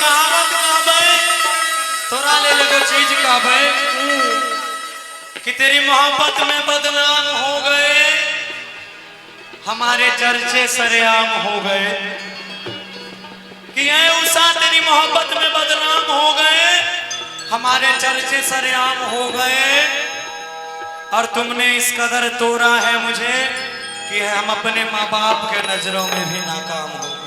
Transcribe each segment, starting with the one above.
कहावत कहबे तोरा ले एगो चीज कहबे कि तेरी मोहब्बत में बदनाम हो गए, हमारे चर्चे सरेआम हो गए। कि ऐ उषा तेरी मोहब्बत में बदनाम हो गए, हमारे चर्चे सरेआम हो गए। और तुमने इस कदर तोड़ा है मुझे कि हम अपने माँ बाप के नजरों में भी नाकाम हो गए।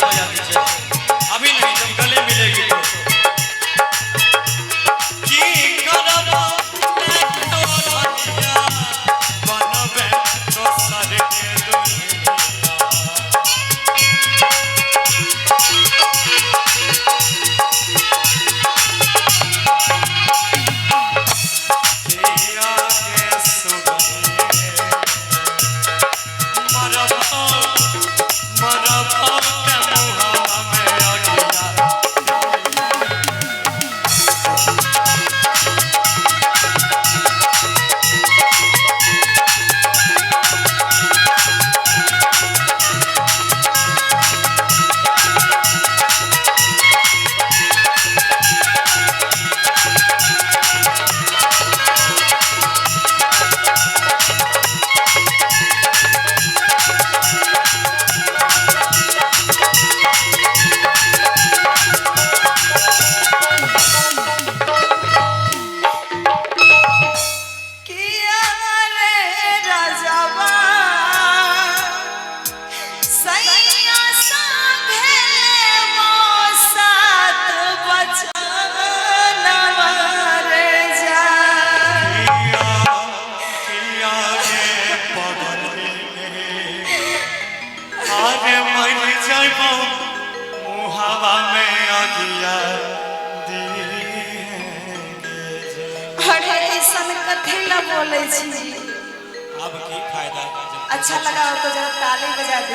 बजा दीजिए। अभी नहीं, जब गले मिलेगी तो की करबो मैं तो रहिया बनबे तो सर के दुनिया किया के सुगंधे मरबो मरबो के मुहावा में अगिया किया रे राजावा सैया संगे वो सात बचनवा रे जा किया रे पगल में आगे मर जाइबो मुहावा में अगिया अरे ऐसन कथी ला बोले छी। अब की फायदा? अच्छा लगा हो तो जरा ताली बजा दे।